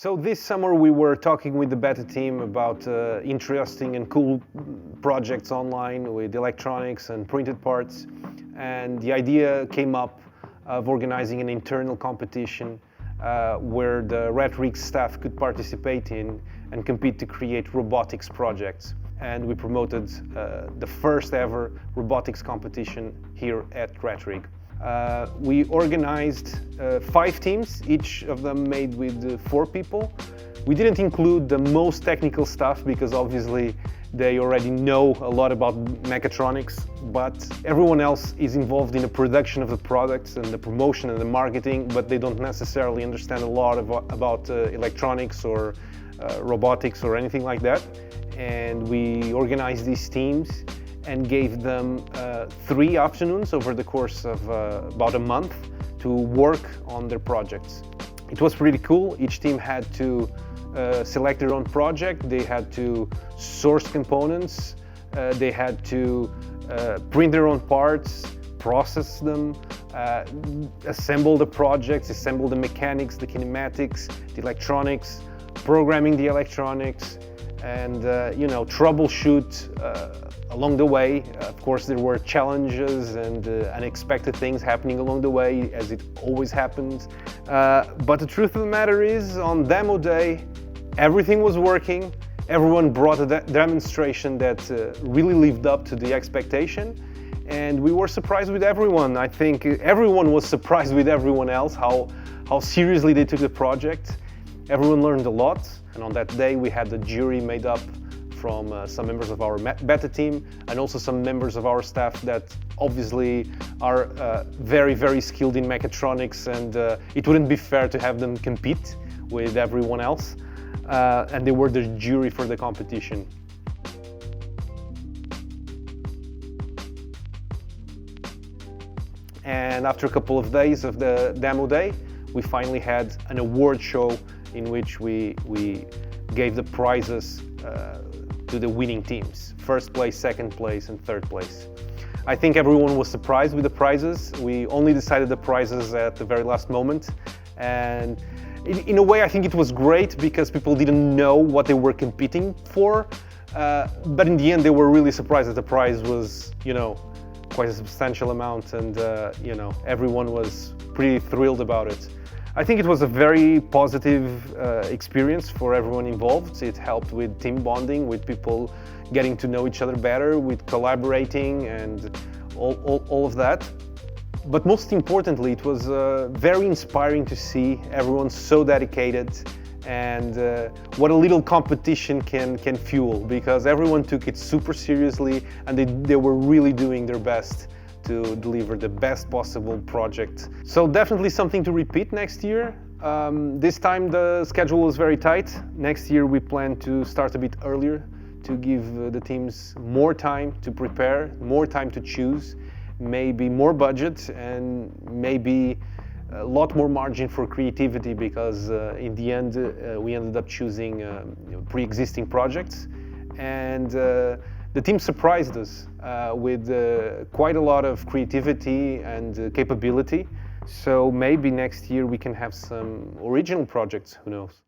So this summer we were talking with the beta team about interesting and cool projects online with electronics and printed parts, and the idea came up of organizing an internal competition where the RatRig staff could participate in and compete to create robotics projects. And we promoted the first ever robotics competition here at RatRig. We organized 5 teams, each of them made with 4 people. We didn't include the most technical stuff because obviously they already know a lot about mechatronics, but everyone else is involved in the production of the products and the promotion and the marketing, but they don't necessarily understand a lot about electronics or robotics or anything like that. And we organized these teams and gave them 3 afternoons over the course of about a month to work on their projects. It was pretty cool. Each team had to select their own project, they had to source components, they had to print their own parts, process them, assemble the projects, assemble the mechanics, the kinematics, the electronics, programming the electronics, and troubleshoot along the way. Of course, there were challenges and unexpected things happening along the way, as it always happens. But the truth of the matter is, on demo day, everything was working. Everyone brought a demonstration that really lived up to the expectation, and we were surprised with everyone. I think everyone was surprised with everyone else, how seriously they took the project. Everyone learned a lot, and on that day we had the jury made up from some members of our beta team and also some members of our staff that obviously are very, very skilled in mechatronics, and it wouldn't be fair to have them compete with everyone else. And they were the jury for the competition. And after a couple of days of the demo day, we finally had an award show in which we gave the prizes to the winning teams. First place, second place, and third place. I think everyone was surprised with the prizes. We only decided the prizes at the very last moment. And in a way, I think it was great because people didn't know what they were competing for. But in the end, they were really surprised that the prize was, quite a substantial amount, and everyone was pretty thrilled about it. I think it was a very positive experience for everyone involved. It helped with team bonding, with people getting to know each other better, with collaborating and all of that. But most importantly, it was very inspiring to see everyone so dedicated, and what a little competition can fuel, because everyone took it super seriously and they were really doing their best to deliver the best possible project. So definitely something to repeat next year. This time the schedule is very tight. Next year we plan to start a bit earlier to give the teams more time to prepare, more time to choose, maybe more budget, and maybe a lot more margin for creativity, because in the end we ended up choosing pre-existing projects, and the team surprised us with quite a lot of creativity and capability. So maybe next year we can have some original projects, who knows?